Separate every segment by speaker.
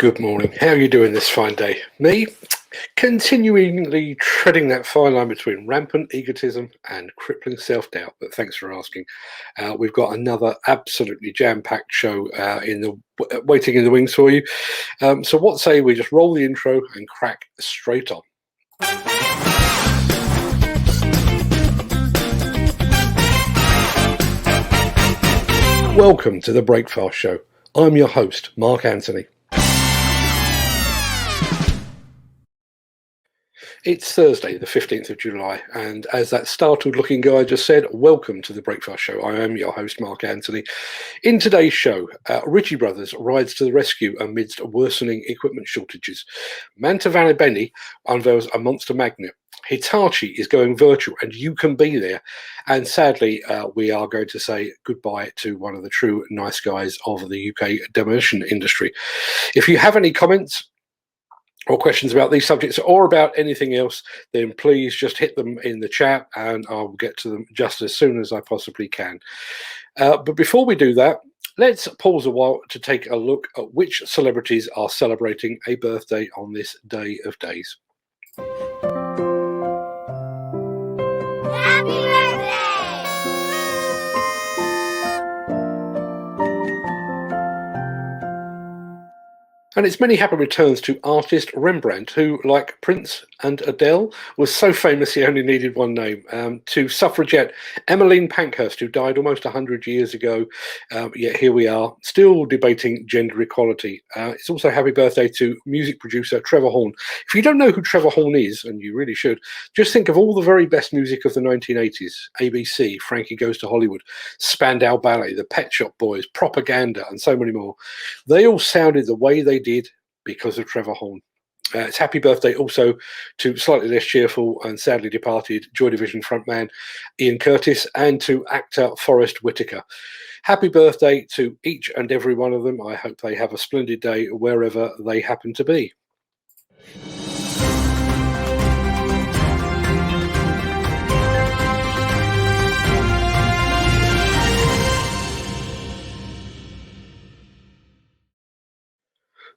Speaker 1: Good morning. How are you doing this fine day? Me, continually treading that fine line between rampant egotism and crippling self-doubt. But thanks for asking. We've got another absolutely jam-packed show waiting in the wings for you. So what say we just roll the intro and crack straight on. Welcome to the Breakfast Show. I'm your host, Mark Anthony. It's Thursday, the 15th of July, and as that startled-looking guy just said, welcome to the Breakfast Show. I am your host, Mark Anthony. In today's show, Ritchie Brothers rides to the rescue amidst worsening equipment shortages. Mantovani unveils a monster magnet. Hitachi is going virtual, and you can be there. And sadly, we are going to say goodbye to one of the true nice guys of the UK demolition industry. If you have any comments or questions about these subjects or about anything else, then please just hit them in the chat and I'll get to them just as soon as I possibly can. But before we do that, let's pause a while to take a look at which celebrities are celebrating a birthday on this day of days.
Speaker 2: Happy birthday!
Speaker 1: And it's many happy returns to artist Rembrandt, who, like Prince and Adele, was so famous he only needed one name. To suffragette Emmeline Pankhurst, who died almost 100 years ago, yet here we are, still debating gender equality. It's also happy birthday to music producer Trevor Horn. If you don't know who Trevor Horn is, and you really should, just think of all the very best music of the 1980s. ABC, Frankie Goes to Hollywood, Spandau Ballet, the Pet Shop Boys, Propaganda, and so many more. They all sounded the way they did because of Trevor Horn. It's happy birthday also to slightly less cheerful and sadly departed Joy Division frontman Ian Curtis and to actor Forrest Whitaker. Happy birthday to each and every one of them. I hope they have a splendid day wherever they happen to be.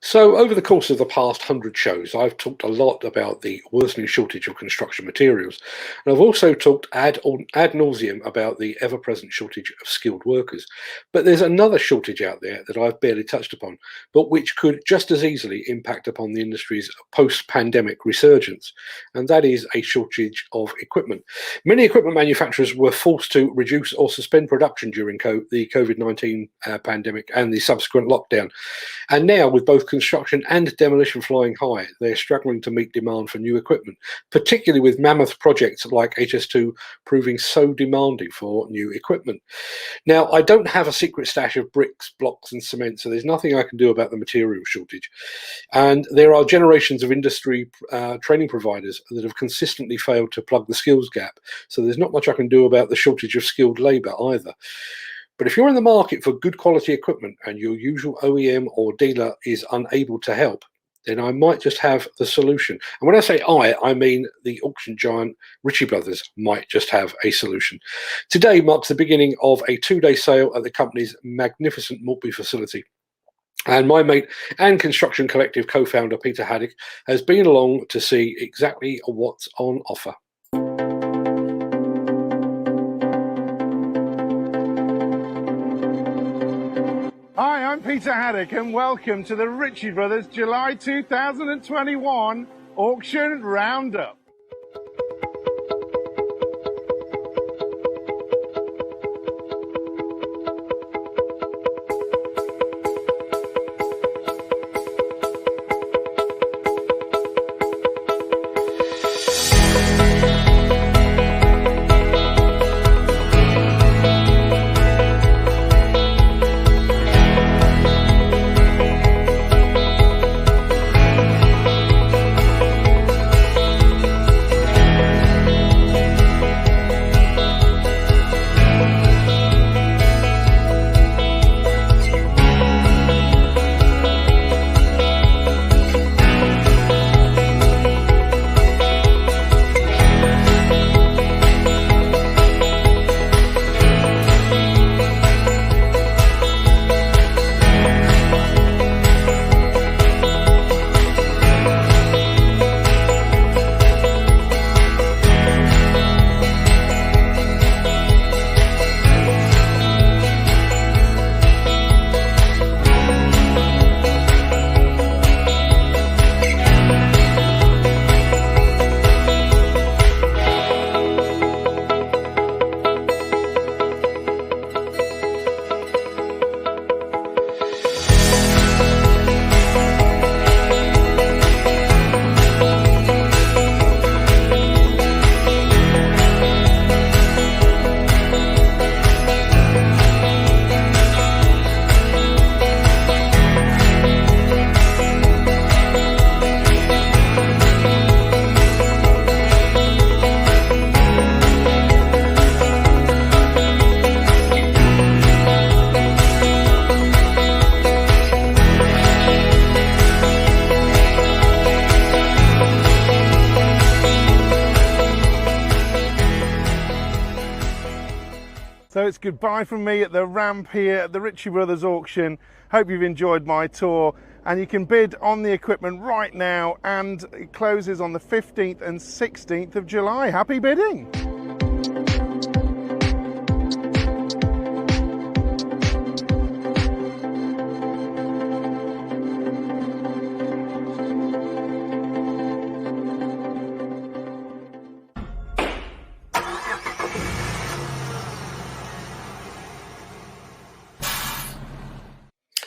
Speaker 1: So over the course of the past 100 shows, I've talked a lot about the worsening shortage of construction materials. And I've also talked ad nauseum about the ever-present shortage of skilled workers. But there's another shortage out there that I've barely touched upon, but which could just as easily impact upon the industry's post-pandemic resurgence. And that is a shortage of equipment. Many equipment manufacturers were forced to reduce or suspend production during the COVID-19 pandemic and the subsequent lockdown. And now, with both construction and demolition flying high, they're struggling to meet demand for new equipment, particularly with mammoth projects like HS2 proving so demanding for new equipment. Now, I don't have a secret stash of bricks, blocks and cement, so there's nothing I can do about the material shortage. And there are generations of industry training providers that have consistently failed to plug the skills gap, so there's not much I can do about the shortage of skilled labour either. But if you're in the market for good quality equipment and your usual OEM or dealer is unable to help, then I might just have the solution. And when I say I mean the auction giant Ritchie Brothers might just have a solution. Today marks the beginning of a 2-day sale at the company's magnificent Maltby facility. And my mate and Construction Collective co-founder Peter Haddock has been along to see exactly what's on offer.
Speaker 3: Hi, I'm Peter Haddock and welcome to the Ritchie Brothers July 2021 Auction Roundup. So it's goodbye from me at the ramp here at the Ritchie Brothers auction. Hope you've enjoyed my tour, and you can bid on the equipment right now, and it closes on the 15th and 16th of July. Happy bidding!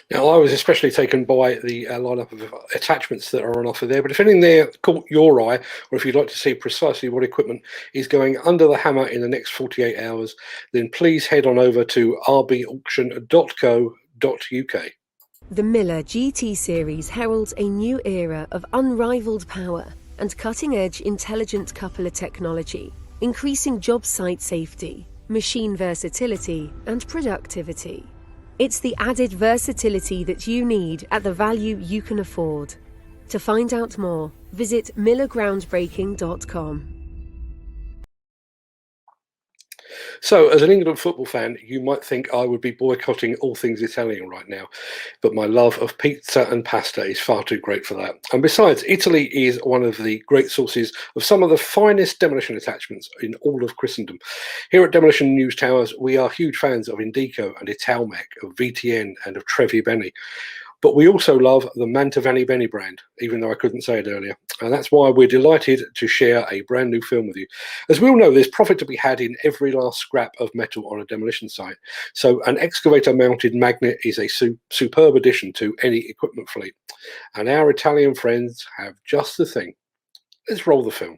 Speaker 1: Now, I was especially taken by the lineup of attachments that are on offer there, but if anything there caught your eye, or if you'd like to see precisely what equipment is going under the hammer in the next 48 hours, then please head on over to rbauction.co.uk.
Speaker 2: The Miller GT series heralds a new era of unrivaled power and cutting-edge intelligent coupler technology, increasing job site safety, machine versatility, and productivity. It's the added versatility that you need at the value you can afford. To find out more, visit millergroundbreaking.com.
Speaker 1: So, as an England football fan, you might think I would be boycotting all things Italian right now, but my love of pizza and pasta is far too great for that. And besides, Italy is one of the great sources of some of the finest demolition attachments in all of Christendom. Here at Demolition News Towers, we are huge fans of Indico and Italmec, of VTN and of Trevi Beni. But we also love the Mantovani Beni brand, even though I couldn't say it earlier. And that's why we're delighted to share a brand new film with you. As we all know, there's profit to be had in every last scrap of metal on a demolition site. So an excavator-mounted magnet is a superb addition to any equipment fleet. And our Italian friends have just the thing. Let's roll the film.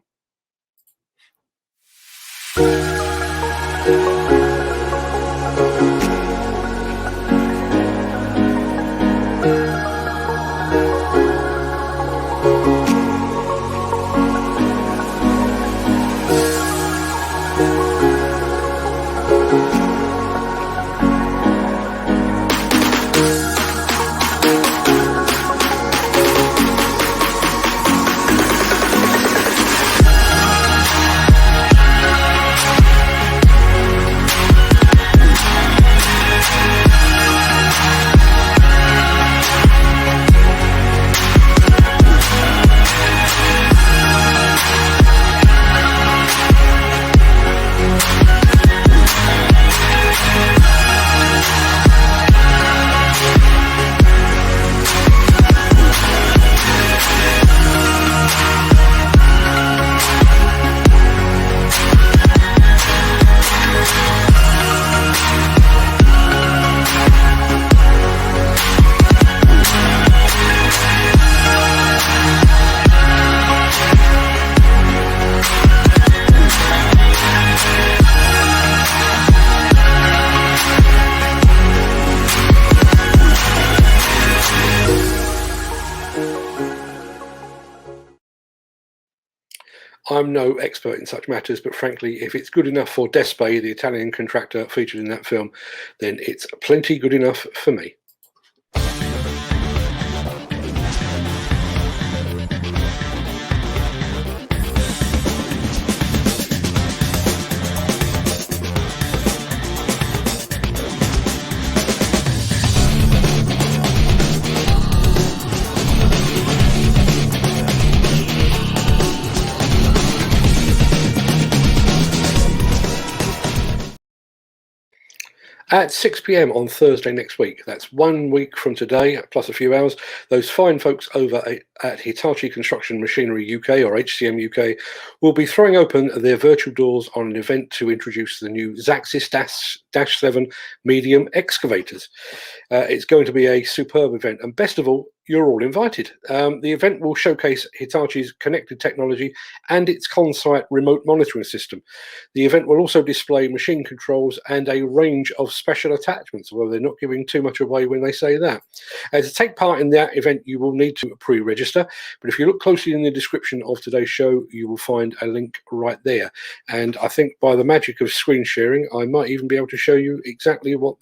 Speaker 1: I'm no expert in such matters, but frankly, if it's good enough for Despe, the Italian contractor featured in that film, then it's plenty good enough for me. At 6 p.m. on Thursday next week, that's 1 week from today, plus a few hours, those fine folks over at Hitachi Construction Machinery UK, or HCM UK, will be throwing open their virtual doors on an event to introduce the new Xaxis-7 medium excavators. It's going to be a superb event, and best of all, you're all invited. The event will showcase Hitachi's connected technology and its on-site remote monitoring system. The event will also display machine controls and a range of special attachments, although they're not giving too much away when they say that. To take part in that event, you will need to pre-register, but if you look closely in the description of today's show, you will find a link right there. And I think by the magic of screen sharing, I might even be able to show you exactly what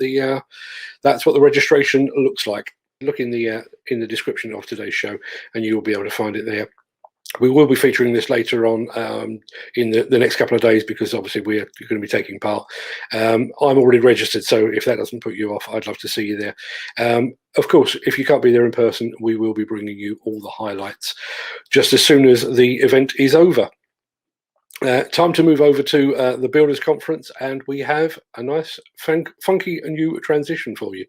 Speaker 1: that's what the registration looks like. Look in the description of today's show and you'll be able to find it there. We will be featuring this later on in the next couple of days, because obviously we're going to be taking part. I'm already registered, so if that doesn't put you off, I'd love to see you there. Of course, if you can't be there in person, we will be bringing you all the highlights just as soon as the event is over. Time to move over to the Builders Conference, and we have a nice, funky new transition for you.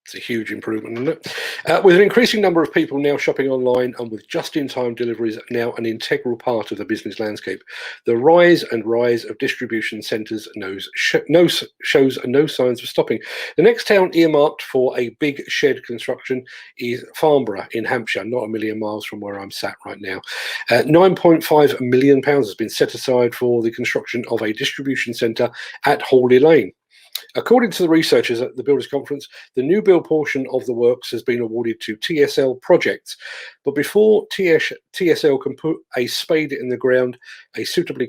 Speaker 1: It's a huge improvement, isn't it? With an increasing number of people now shopping online, and with just-in-time deliveries now an integral part of the business landscape, the rise of distribution centres shows no signs of stopping. The next town earmarked for a big shed construction is Farnborough in Hampshire, not a million miles from where I'm sat right now. £9.5 million has been set aside for the construction of a distribution centre at Hawley Lane. According to the researchers at the Builders Conference, the new build portion of the works has been awarded to TSL Projects. But before TSL can put a spade in the ground, a suitably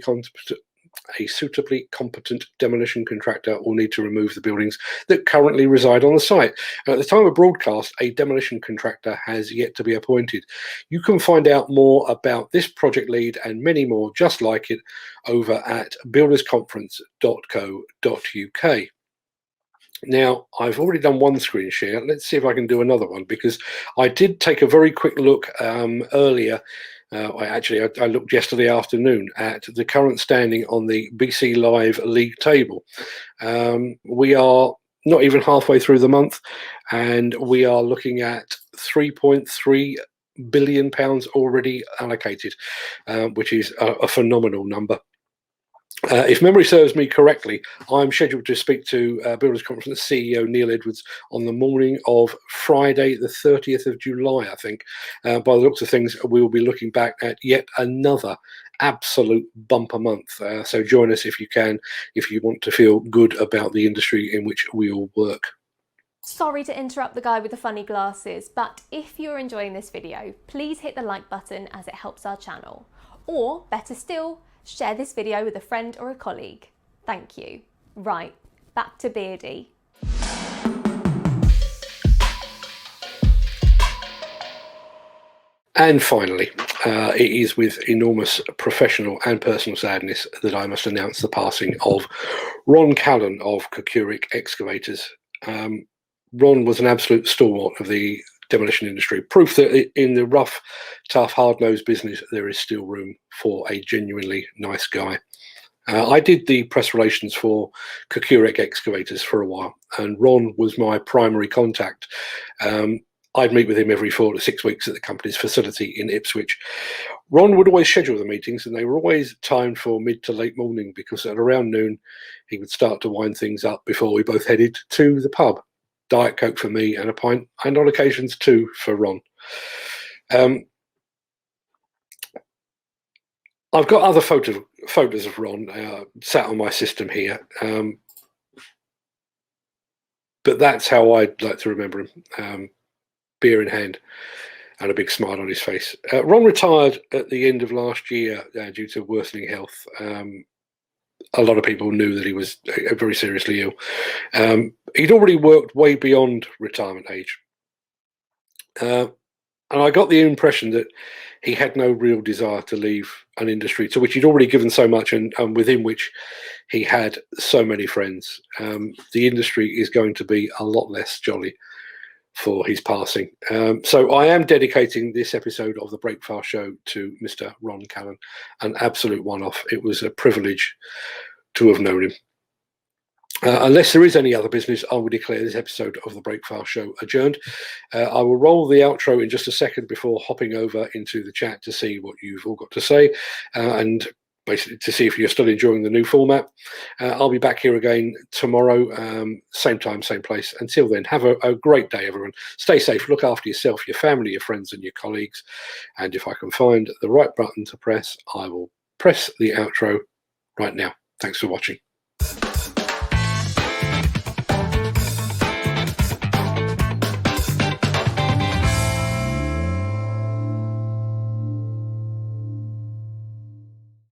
Speaker 1: competent demolition contractor will need to remove the buildings that currently reside on the site. And at the time of broadcast, a demolition contractor has yet to be appointed. You can find out more about this project lead and many more just like it over at buildersconference.co.uk. Now, I've already done one screen share. Let's see if I can do another one, because I did take a very quick look earlier. I looked yesterday afternoon at the current standing on the BC Live League table. We are not even halfway through the month, and we are looking at £3.3 billion already allocated, which is a phenomenal number. If memory serves me correctly, I'm scheduled to speak to Builders Conference CEO Neil Edwards on the morning of Friday, the 30th of July, I think. By the looks of things, we will be looking back at yet another absolute bumper month. So join us if you can, if you want to feel good about the industry in which we all work.
Speaker 4: Sorry to interrupt the guy with the funny glasses, but if you're enjoying this video, please hit the like button as it helps our channel. Or, better still, share this video with a friend or a colleague. Thank you. Right, back to Beardy.
Speaker 1: And finally, it is with enormous professional and personal sadness that I must announce the passing of Ron Callan of Kokurik Excavators. Ron was an absolute stalwart of the demolition industry, proof that in the rough, tough, hard-nosed business there is still room for a genuinely nice guy. I did the press relations for Kokurik Excavators for a while, and Ron was my primary contact. I'd meet with him every 4 to 6 weeks at the company's facility in Ipswich. Ron would always schedule the meetings, and they were always timed for mid to late morning, because at around noon he would start to wind things up before we both headed to the pub. Diet Coke for me and a pint, and on occasions two for Ron. I've got other photos of Ron sat on my system here, but that's how I'd like to remember him. Beer in hand and a big smile on his face. Ron retired at the end of last year due to worsening health. A lot of people knew that he was very seriously ill. He'd already worked way beyond retirement age. And I got the impression that he had no real desire to leave an industry to which he'd already given so much, and within which he had so many friends. The industry is going to be a lot less jolly for his passing. So I am dedicating this episode of the Breakfast Show to Mr. Ron Callan, an absolute one-off. It was a privilege to have known him. Unless there is any other business, I will declare this episode of the Breakfast Show adjourned. I will roll the outro in just a second before hopping over into the chat to see what you've all got to say, and basically to see if you're still enjoying the new format. I'll be back here again tomorrow, same time, same place. Until then, have a great day, everyone. Stay safe, look after yourself, your family, your friends, and your colleagues. And if I can find the right button to press, I will press the outro right now. Thanks for watching.